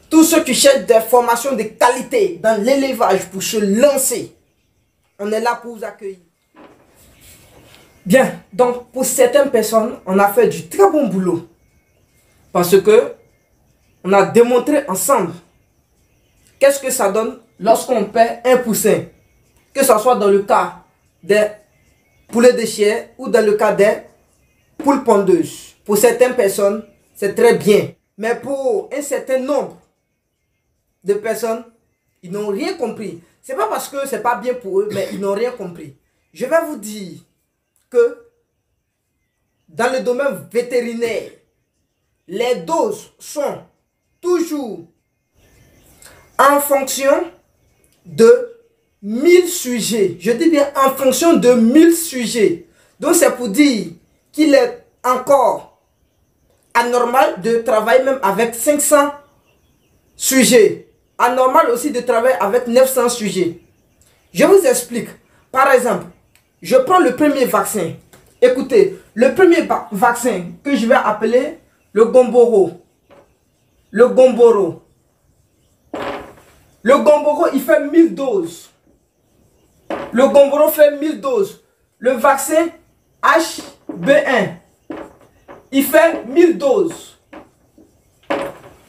Tous ceux qui cherchent des formations de qualité dans l'élevage pour se lancer, on est là pour vous accueillir. Bien, donc pour certaines personnes, on a fait du très bon boulot. Parce que on a démontré ensemble qu'est-ce que ça donne lorsqu'on perd un poussin. Que ce soit dans le cas des poulets de chair ou dans le cas des poules pondeuses. Pour certaines personnes, c'est très bien. Mais pour un certain nombre de personnes, ils n'ont rien compris. C'est pas parce que c'est pas bien pour eux, mais ils n'ont rien compris. Je vais vous dire que dans le domaine vétérinaire, les doses sont toujours en fonction de 1000 sujets. Je dis bien en fonction de 1000 sujets. Donc c'est pour dire qu'il est encore anormal de travailler même avec 500 sujets. Anormal aussi de travailler avec 900 sujets. Je vous explique. Par exemple, je prends le premier vaccin. Écoutez, le premier vaccin que je vais appeler le Gumboro. Le Gumboro. Le Gumboro, il fait 1000 doses. Le Gumboro fait 1000 doses. Le vaccin HB1, il fait 1000 doses.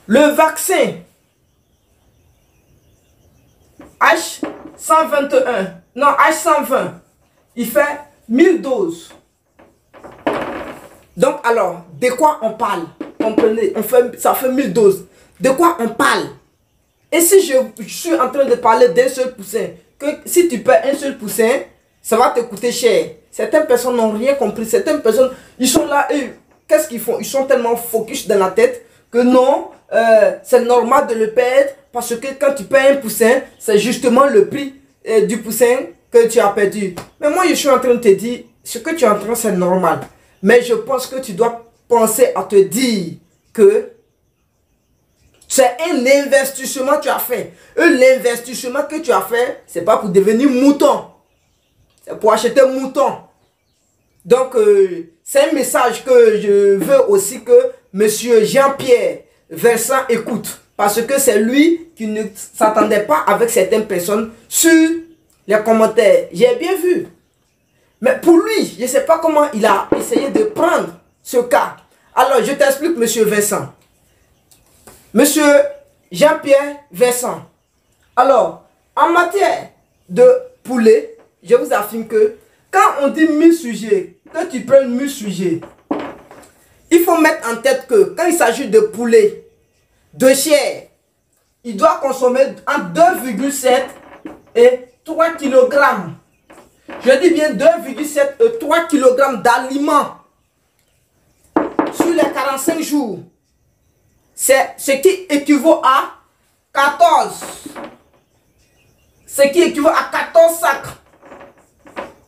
Le vaccin H121, non H120, il fait 1000 doses. Donc alors, de quoi on parle? Comprenez, ça fait 1000 doses. De quoi on parle? Et si je suis en train de parler d'un seul poussin, que si tu perds un seul poussin, ça va te coûter cher. Certaines personnes n'ont rien compris. Certaines personnes, ils sont là et qu'est-ce qu'ils font? Ils sont tellement focus dans la tête que non, c'est normal de le perdre parce que quand tu perds un poussin, c'est justement le prix du poussin que tu as perdu. Mais moi, je suis en train de te dire, ce que tu es en train, c'est normal. Mais je pense que tu dois penser à te dire que c'est un investissement que tu as fait. Et l'investissement que tu as fait, c'est pas pour devenir mouton. C'est pour acheter mouton. Donc, c'est un message que je veux aussi que monsieur Jean-Pierre Versant écoute. Parce que c'est lui qui ne s'attendait pas avec certaines personnes sur les commentaires. J'ai bien vu. Mais pour lui, je ne sais pas comment il a essayé de prendre ce cas. Alors, je t'explique, monsieur Vincent. Monsieur Jean-Pierre Vincent. Alors, en matière de poulet, je vous affirme que quand on dit 1000 sujets, que tu prends 1000 sujets, il faut mettre en tête que quand il s'agit de poulet, de chair, il doit consommer entre 2,7 et 3 kg. Je dis bien 2,7 et 3 kg d'aliments sur les 45 jours. C'est ce qui équivaut à 14. Ce qui équivaut à 14 sacs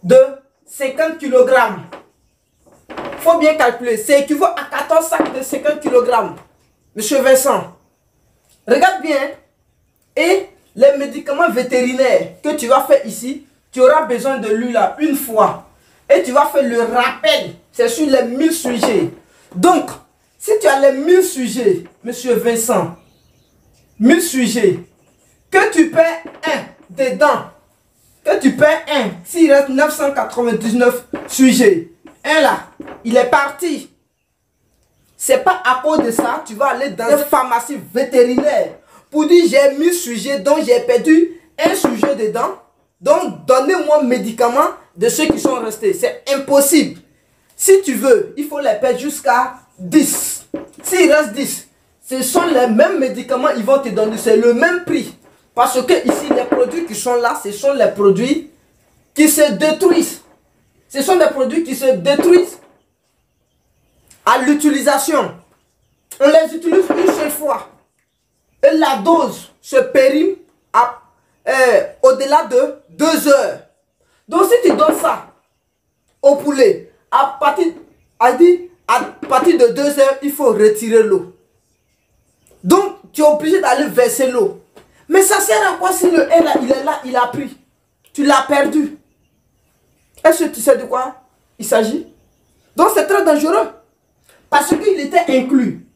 de 50 kg. Il faut bien calculer. C'est équivaut à 14 sacs de 50 kg. Monsieur Vincent, regarde bien. Et les médicaments vétérinaires que tu vas faire ici, tu auras besoin de lui là une fois. Et tu vas faire le rappel. C'est sur les 1000 sujets. Donc, si tu as les 1000 sujets, monsieur Vincent, 1000 sujets, que tu perds un dedans, que tu perds un, s'il reste 999 sujets, un là, il est parti. C'est pas à cause de ça, tu vas aller dans une pharmacie vétérinaire pour dire j'ai 1000 sujets, donc j'ai perdu un sujet dedans, donc donnez-moi médicaments de ceux qui sont restés. C'est impossible. Si tu veux, il faut les perdre jusqu'à 10. S'il reste 10, ce sont les mêmes médicaments ils vont te donner. C'est le même prix. Parce que ici, les produits qui sont là, ce sont les produits qui se détruisent. Ce sont des produits qui se détruisent à l'utilisation. On les utilise une seule fois. Et la dose se périme au-delà de 2 heures. Donc si tu donnes ça au poulet, à partir de 2 heures, il faut retirer l'eau. Donc, tu es obligé d'aller verser l'eau. Mais ça sert à quoi si le L là, il est là, il a pris? Tu l'as perdu. Est-ce que tu sais de quoi il s'agit? Donc, c'est très dangereux. Parce qu'il était inclus.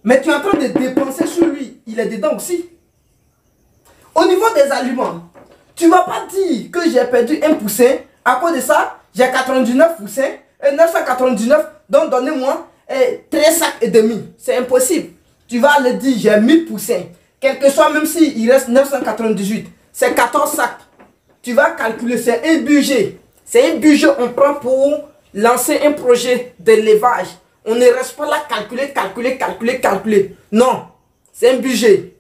Mais tu es en train de dépenser sur lui. Il il est dedans aussi. Au niveau des aliments, tu ne vas pas dire que j'ai perdu un poussin. À cause de ça, j'ai 99 poussins et 999. Donc donnez-moi 13 sacs et demi. C'est impossible. Tu vas le dire, j'ai 1000 poussins. Quel que soit, même s'il reste 998, c'est 14 sacs. Tu vas calculer, c'est un budget. C'est un budget qu'on prend pour lancer un projet d'élevage. On ne reste pas là calculer. Non, c'est un budget.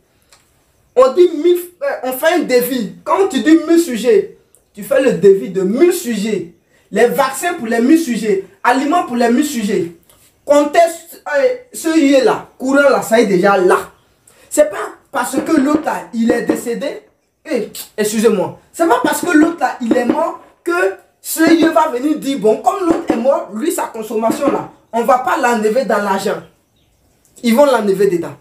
On dit 1000, on fait un devis. Quand tu dis 1000 sujets, tu fais le devis de 1000 sujets. Les vaccins pour les 1000 sujets, aliments pour les 1000 sujets. Conteste ce lieu là, courant là, ça est déjà là. C'est pas parce que l'autre là, il est décédé. Excusez-moi. C'est pas parce que l'autre là, il est mort que ce lieu va venir dire, bon, comme l'autre est mort, lui, sa consommation là, on va pas l'enlever dans l'argent. Ils vont l'enlever dedans.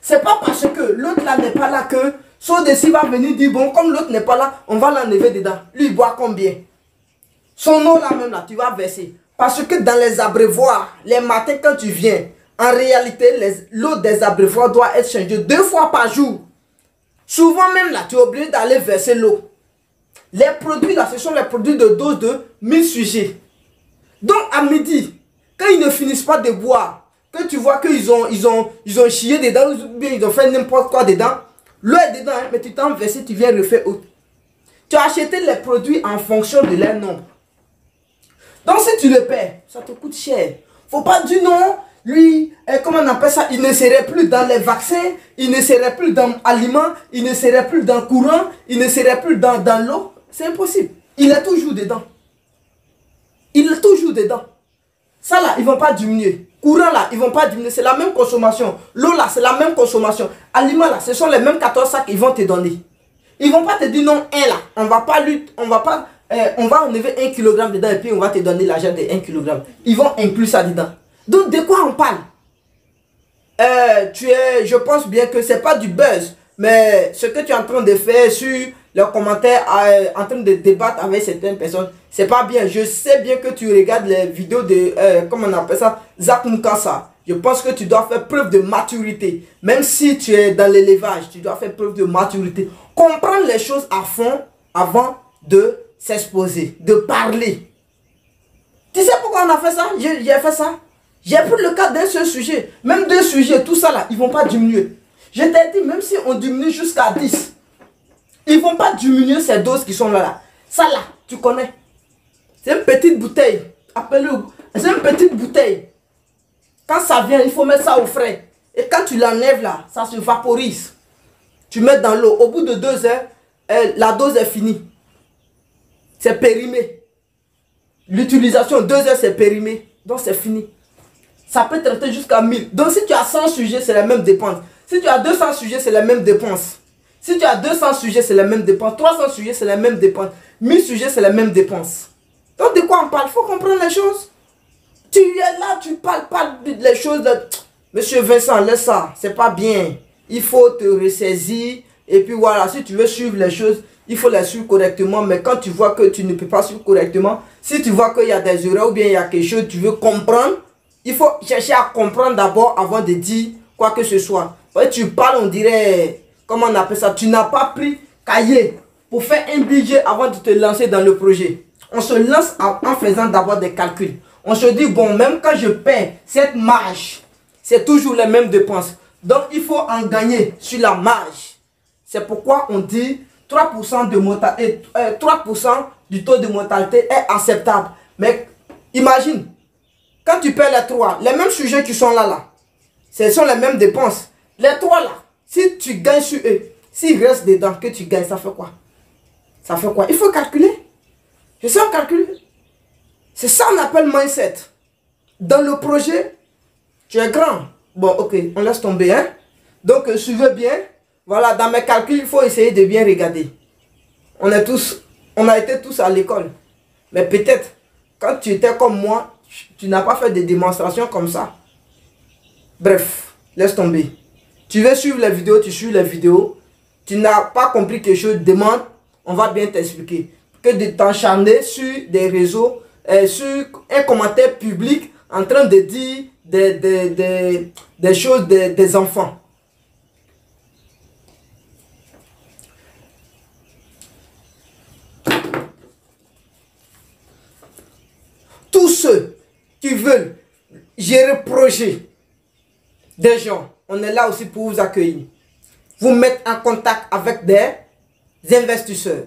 C'est pas parce que l'autre là n'est pas là que son décès va venir dire, bon, comme l'autre n'est pas là, on va l'enlever dedans. Lui, il boit combien? Son eau là même là, tu vas verser. Parce que dans les abreuvoirs, les matins quand tu viens, en réalité, l'eau des abreuvoirs doit être changée 2 fois par jour. Souvent même là, tu es obligé d'aller verser l'eau. Les produits là, ce sont les produits de dose de 1000 sujets. Donc à midi, quand ils ne finissent pas de boire, que tu vois qu'ils ont chié dedans, ou bien ils ont fait n'importe quoi dedans, l'eau est dedans, hein, mais tu t'en verses, tu viens refaire autre. Tu as acheté les produits en fonction de leur nombre. Donc si tu le paies, ça te coûte cher. Faut pas dire non, lui, comment on appelle ça, il ne serait plus dans les vaccins, il ne serait plus dans l'aliments, il ne serait plus dans le courant, il ne serait plus dans l'eau. C'est impossible. Il est toujours dedans. Il est toujours dedans. Ça là, ils ne vont pas diminuer. Courant là, ils ne vont pas diminuer. C'est la même consommation. L'eau là, c'est la même consommation. Aliments là, ce sont les mêmes 14 sacs qu'ils vont te donner. Ils ne vont pas te dire non, un là. On va pas lutter, on va enlever 1 kg dedans et puis on va te donner l'argent de 1 kg. Ils vont inclure ça dedans. Donc de quoi on parle? Je pense bien que ce n'est pas du buzz. Mais ce que tu es en train de faire sur les commentaires, en train de débattre avec certaines personnes, c'est pas bien. Je sais bien que tu regardes les vidéos de, comment on appelle ça, Zach Mukasa. Je pense que tu dois faire preuve de maturité. Même si tu es dans l'élevage, tu dois faire preuve de maturité. Comprendre les choses à fond avant de s'exposer, de parler. Tu sais pourquoi on a fait ça? J'ai fait ça. J'ai pris le cas d'un seul sujet. Même 2 sujets, tout ça là, ils ne vont pas diminuer. Je t'ai dit, même si on diminue jusqu'à 10, ils ne vont pas diminuer ces doses qui sont là. Ça là, tu connais. C'est une petite bouteille. Appelle-le. C'est une petite bouteille. Quand ça vient, il faut mettre ça au frais. Et quand tu l'enlèves là, ça se vaporise. Tu mets dans l'eau. Au bout de 2 heures, la dose est finie. C'est périmé. L'utilisation, 2 heures, c'est périmé. Donc c'est fini. Ça peut traiter jusqu'à 1000. Donc si tu as 100 sujets, c'est la même dépense. Si tu as 200 sujets, c'est la même dépense. Si tu as 200 sujets, c'est la même dépense. 300 sujets, c'est la même dépense. 1000 sujets, c'est la même dépense. Donc de quoi on parle? Il faut comprendre les choses. Tu es là, tu parles pas des choses de... Monsieur Vincent, laisse ça. C'est pas bien. Il faut te ressaisir. Et puis voilà, si tu veux suivre les choses, il faut les suivre correctement. Mais quand tu vois que tu ne peux pas suivre correctement, si tu vois qu'il y a des erreurs ou bien il y a quelque chose, tu veux comprendre, il faut chercher à comprendre d'abord avant de dire quoi que ce soit. Ouais, tu parles, on dirait, comment on appelle ça, tu n'as pas pris cahier pour faire un budget avant de te lancer dans le projet. On se lance en faisant d'abord des calculs. On se dit, bon, même quand je paie cette marge, c'est toujours les mêmes dépenses. Donc, il faut en gagner sur la marge. C'est pourquoi on dit 3% de mortalité, 3% du taux de mortalité est acceptable. Mais imagine, quand tu paies les 3, les mêmes sujets qui sont là, ce sont les mêmes dépenses. Les 3 là, si tu gagnes sur eux, s'il reste dedans que tu gagnes, ça fait quoi? Ça fait quoi? Il faut calculer. Je sais en calcul. C'est ça qu'on appelle mindset. Dans le projet, tu es grand. Bon, ok, on laisse tomber, hein. Donc, suivez bien. Voilà, dans mes calculs, il faut essayer de bien regarder. On a été tous à l'école. Mais peut-être, quand tu étais comme moi, tu n'as pas fait de démonstration comme ça. Bref, laisse tomber. Tu veux suivre les vidéos, tu suis les vidéos. Tu n'as pas compris quelque chose, demande, on va bien t'expliquer. Que de t'encharner sur des réseaux, sur un commentaire public en train de dire des choses des enfants. tous ceux qui veulent gérer projet des gens, on est là aussi pour vous accueillir. Vous mettre en contact avec des investisseurs.